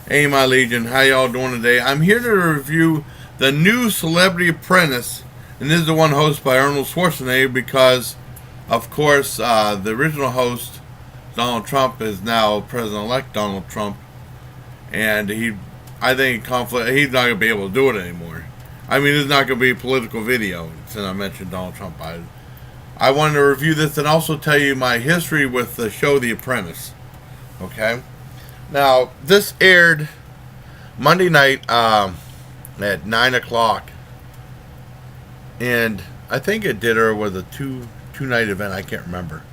Hey, my Legion, how y'all doing today? I'm here to review the new Celebrity Apprentice, and this is the one hosted by Arnold Schwarzenegger because, of course, the original host, Donald Trump, is now President-elect Donald Trump, and I think he's not going to be able to do it anymore. I mean, it's not going to be a political video, since I mentioned Donald Trump. I wanted to review this and also tell you my history with the show The Apprentice, okay? Now, this aired Monday night at 9 o'clock. And I think it did or was a two-night event. I can't remember.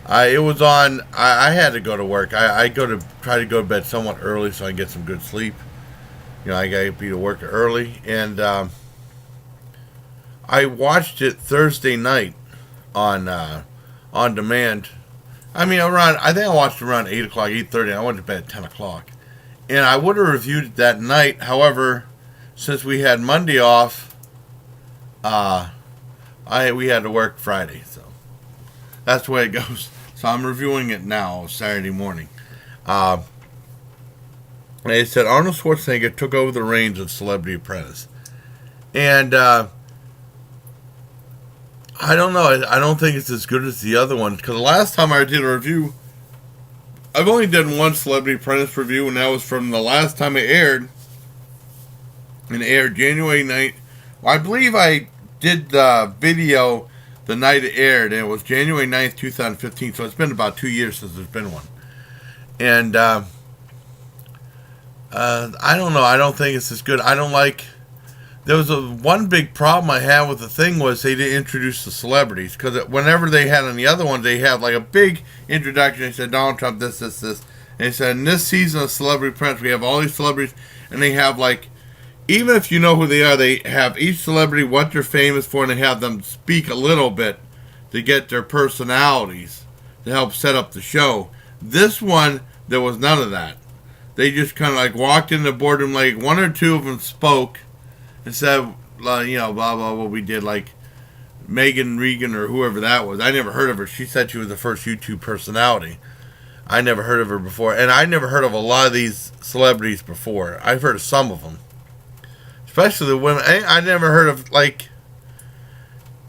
It was on. I had to go to work. I try to go to bed somewhat early so I can get some good sleep. You know, I got to be to work early. And I watched it Thursday night on demand. I mean, I think I watched it around 8 o'clock, 8:30. I went to bed at 10 o'clock. And I would have reviewed it that night. However, since we had Monday off, we had to work Friday. So that's the way it goes. So I'm reviewing it now, Saturday morning. They said Arnold Schwarzenegger took over the reins of Celebrity Apprentice. And I don't know. I don't think it's as good as the other ones. Because the last time I did a review, I've only done one Celebrity Apprentice review, and that was from the last time it aired. And it aired January 9th. Well, I believe I did the video the night it aired, and it was January 9th, 2015. So it's been about 2 years since there's been one. And I don't know. I don't think it's as good. I don't like... There was one big problem I had with the thing was they didn't introduce the celebrities. Because whenever they had on the other ones, they had like a big introduction. They said, Donald Trump, this. And they said, in this season of Celebrity Apprentice, we have all these celebrities. And they have like, even if you know who they are, they have each celebrity, what they're famous for. And they have them speak a little bit to get their personalities to help set up the show. This one, there was none of that. They just kind of like walked in the boardroom, like one or two of them spoke. And said, blah, blah, what we did, like Megan Regan or whoever that was. I never heard of her. She said she was the first YouTube personality. I never heard of her before. And I never heard of a lot of these celebrities before. I've heard of some of them. Especially the women. I never heard of, like,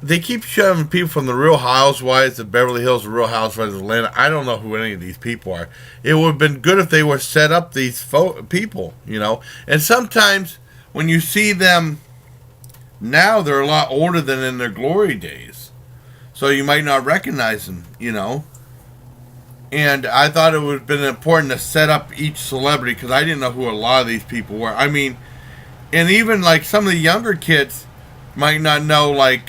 they keep showing people from the Real Housewives, the Beverly Hills, the Real Housewives of Atlanta. I don't know who any of these people are. It would have been good if they were set up, these people, you know. And sometimes... when you see them now, they're a lot older than in their glory days. So you might not recognize them, you know. And I thought it would have been important to set up each celebrity because I didn't know who a lot of these people were. I mean, and even like some of the younger kids might not know like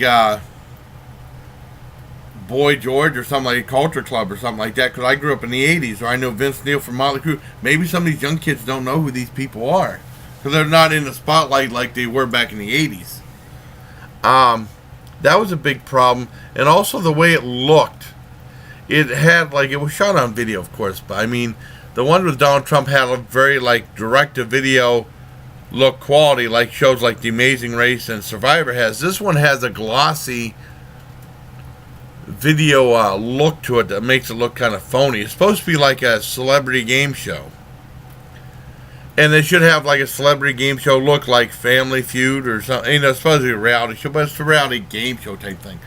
Boy George or something like Culture Club or something like that because I grew up in the 80s, or I know Vince Neil from Motley Crue. Maybe some of these young kids don't know who these people are. Because they're not in the spotlight like they were back in the 80s. That was a big problem. And also the way it looked. It had, like, it was shot on video, of course. But, I mean, the one with Donald Trump had a very, like, direct-to-video look quality, like shows like The Amazing Race and Survivor has. This one has a glossy video look to it that makes it look kind of phony. It's supposed to be like a celebrity game show. And they should have like a celebrity game show look like Family Feud or something. You know, it's supposed to be a reality show, but it's a reality game show type thing.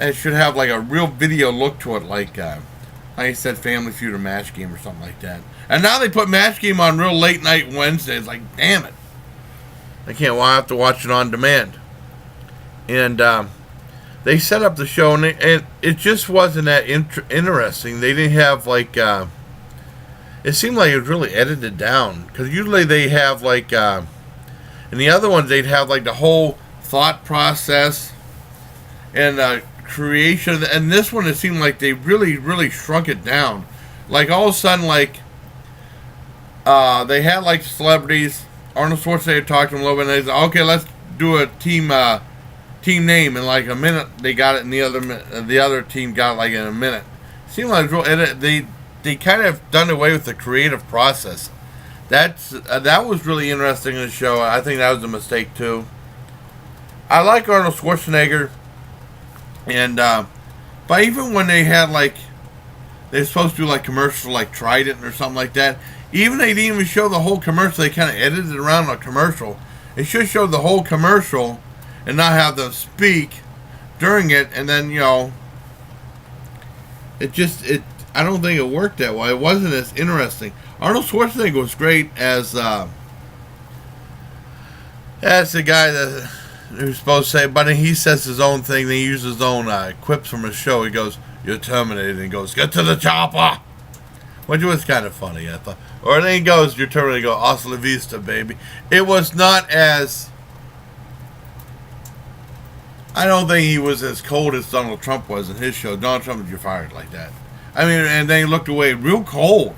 And it should have like a real video look to it, like I said, Family Feud or Match Game or something like that. And now they put Match Game on real late night Wednesdays. Like, damn it. I can't. Well, I have to watch it on demand. And they set up the show, and it just wasn't that interesting. They didn't have like... it seemed like it was really edited down. Because usually they have like... in the other ones, they'd have like the whole thought process and creation. And this one, it seemed like they really, really shrunk it down. Like all of a sudden, like... they had like celebrities. Arnold Schwarzenegger talked to them a little bit. And they said, okay, let's do a team name. In like a minute, they got it. And the other team got it like in a minute. It seemed like it was real... They kind of done away with the creative process. That was really interesting in the show. I think that was a mistake too. I like Arnold Schwarzenegger, and but even when they had like they're supposed to do like commercials for like Trident or something like that. Even they didn't even show the whole commercial. They kind of edited it around a commercial. It should show the whole commercial and not have them speak during it. And then, you know, I don't think it worked that way. It wasn't as interesting. Arnold Schwarzenegger was great as the guy that who's supposed to say, but he says his own thing. He uses his own quips from his show. He goes, "You're terminated," and he goes, "Get to the chopper," which was kind of funny, I thought. Or then he goes, "You're terminated," he goes, "Hasta la vista, baby." It was not as, I don't think he was as cold as Donald Trump was in his show. Donald Trump, you're fired like that. I mean, and then he looked away real cold.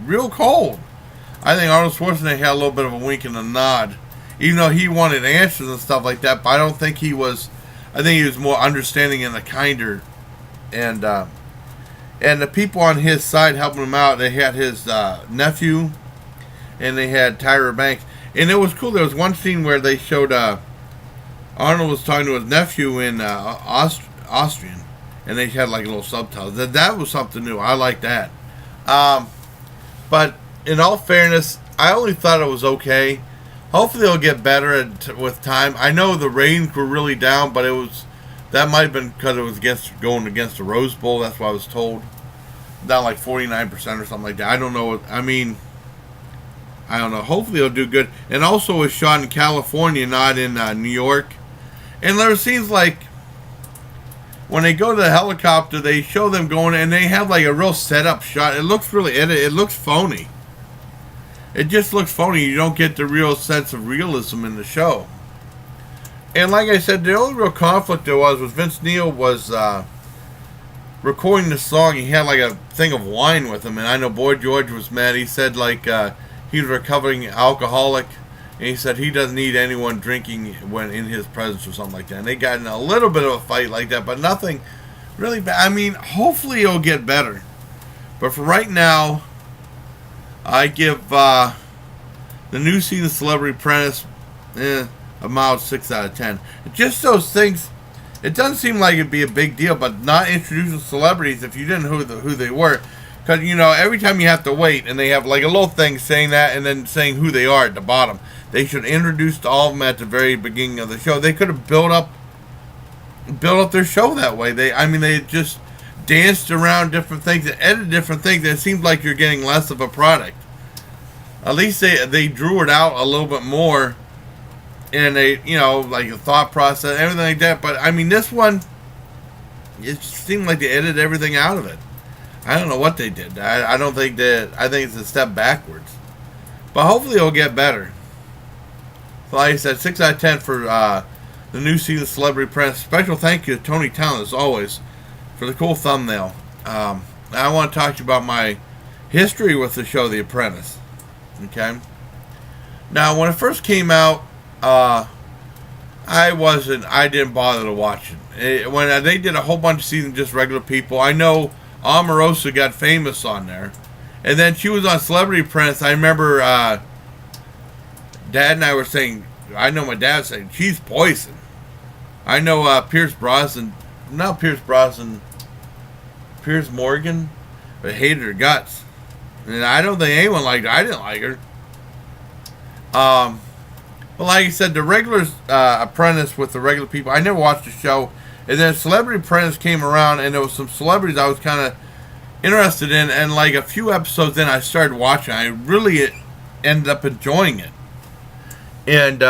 Real cold. I think Arnold Schwarzenegger had a little bit of a wink and a nod. Even though he wanted answers and stuff like that, but I don't think he was, I think he was more understanding and a kinder. And the people on his side helping him out, they had his nephew, and they had Tyra Banks. And it was cool. There was one scene where they showed Arnold was talking to his nephew in Austrian, and they had like little subtitles. That was something new. I like that. But in all fairness, I only thought it was okay. Hopefully it'll get better with time. I know the ratings were really down, but that might have been because it was going against the Rose Bowl. That's what I was told. Down like 49% or something like that. I don't know. I mean, I don't know. Hopefully it'll do good. And also it was shot in California, not in New York. And there seems like when they go to the helicopter, they show them going, and they have like a real setup shot. It looks really edited. It looks phony. It just looks phony. You don't get the real sense of realism in the show. And like I said, the only real conflict there was Vince Neil was recording the song. He had like a thing of wine with him, and I know Boy George was mad. He said like he was a recovering alcoholic, and he said he doesn't need anyone drinking when in his presence or something like that. And they got in a little bit of a fight like that, but nothing really bad. I mean, hopefully it'll get better. But for right now, I give the new season of Celebrity Apprentice a mild 6 out of 10. Just those things, it doesn't seem like it'd be a big deal, but not introducing celebrities if you didn't know who they were. Because, you know, every time you have to wait, and they have like a little thing saying that and then saying who they are at the bottom. They should introduce all of them at the very beginning of the show. They could have built up their show that way. They just danced around different things and edited different things. It seems like you're getting less of a product. At least they drew it out a little bit more, and they, you know, like the thought process, everything like that. But I mean, this one, it seemed like they edited everything out of it. I don't know what they did. I don't think that. I think it's a step backwards. But hopefully it'll get better. So like I said, 6 out of 10 for the new season of Celebrity Apprentice. Special thank you to Tony Talent, as always, for the cool thumbnail. I want to talk to you about my history with the show The Apprentice. Okay. Now, when it first came out, I didn't bother to watch it. When they did a whole bunch of seasons, just regular people. I know Omarosa got famous on there, and then she was on Celebrity Apprentice. I remember Dad and I were saying, I know my dad was saying, she's poison. I know Pierce Morgan, but hated her guts. And I don't think anyone liked her. I didn't like her. But like I said, the regular Apprentice with the regular people, I never watched the show. And then Celebrity Apprentice came around, and there was some celebrities I was kind of interested in. And like a few episodes in, I started watching. I really ended up enjoying it. And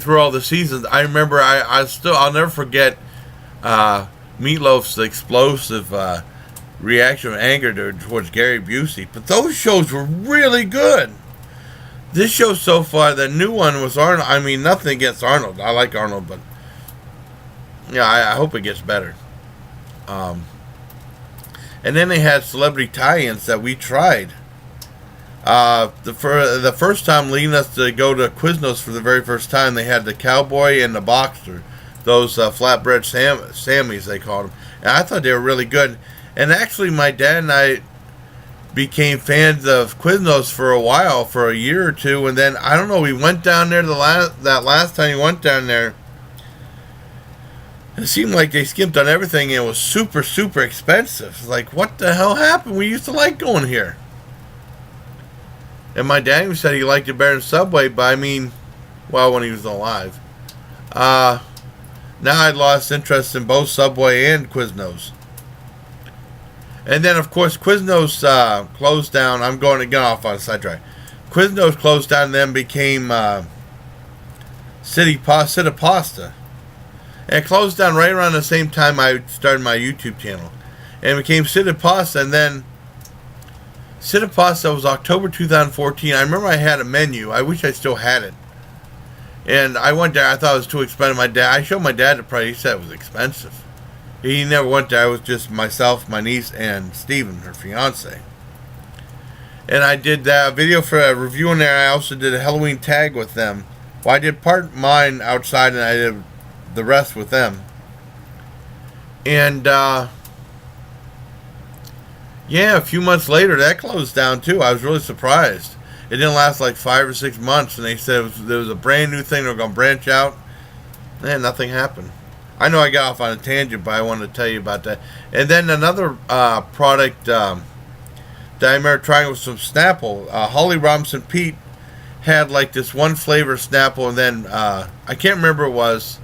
through all the seasons, I remember I'll never forget Meatloaf's explosive reaction of anger towards Gary Busey. But those shows were really good. This show so far, the new one was Arnold. I mean, nothing against Arnold. I like Arnold, but yeah, I hope it gets better. And then they had celebrity tie-ins that we tried. The first time leading us to go to Quiznos for the very first time, they had the cowboy and the boxer. Those flatbread Sammys, they called them. And I thought they were really good. And actually, my dad and I became fans of Quiznos for a while, for a year or two. And then, I don't know, we went down there that last time we went down there. It seemed like they skimped on everything and it was super, super expensive. It's like, what the hell happened? We used to like going here. And my dad even said he liked it better than Subway, but I mean, well, when he was alive. Now I lost interest in both Subway and Quiznos. And then, of course, Quiznos closed down. I'm going to get off on a sidetrack. Quiznos closed down and then became City Pasta. And it closed down right around the same time I started my YouTube channel. And it became City Pasta. And then City Pasta was October 2014. I remember I had a menu. I wish I still had it. And I went there. I thought it was too expensive. I showed my dad the price. He said it was expensive. He never went there. It was just myself, my niece, and Steven, her fiance. And I did that video for a review in there. I also did a Halloween tag with them. Well, I did part mine outside, and I did the rest with them. And yeah, a few months later, that closed down too. I was really surprised. It didn't last like 5 or 6 months, and they said there was a brand new thing. They were going to branch out. And nothing happened. I know I got off on a tangent, but I wanted to tell you about that. And then another product that I remember trying was some Snapple. Holly Robinson Pete had like this one flavor Snapple, and then I can't remember what it was.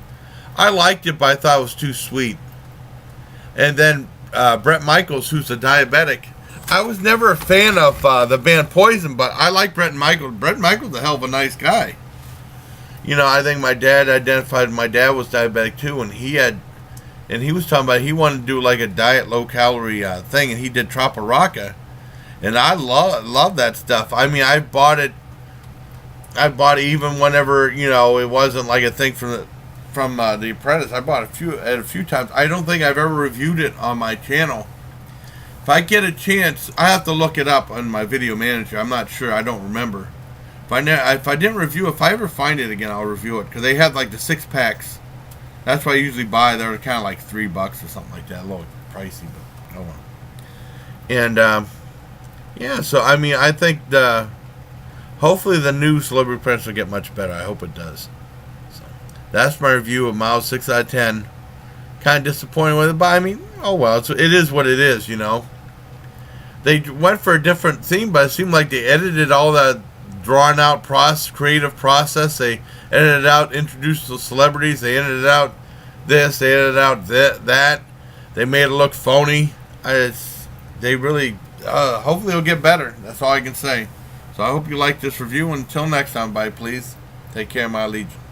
I liked it, but I thought it was too sweet. And then Bret Michaels, who's a diabetic. I was never a fan of the band Poison, but I like Bret Michaels. Bret Michaels is a hell of a nice guy. You know, I think my dad identified my dad was diabetic too, and he was talking about he wanted to do like a diet low calorie thing, and he did Troparaca, and I love that stuff. I mean, I bought it even whenever, you know, it wasn't like a thing from the Apprentice. I bought a few times. I don't think I've ever reviewed it on my channel. If I get a chance, I have to look it up on my video manager. I'm not sure. I don't remember. If I didn't review it, if I ever find it again, I'll review it. Because they had like the 6-packs. That's what I usually buy. They're kind of like $3 or something like that. A little pricey, but oh well. And yeah, so I mean, I think hopefully the new Celebrity Apprentice will get much better. I hope it does. So that's my review of Miles 6 out of 10. Kind of disappointed with it, but I mean, oh well. It is what it is, you know. They went for a different theme, but it seemed like they edited all the drawn out creative process. They edited out, introduced the celebrities. They edited out this. They edited out that. They made it look phony. They really. Hopefully, it'll get better. That's all I can say. So I hope you like this review. Until next time, bye. Please take care, my legion.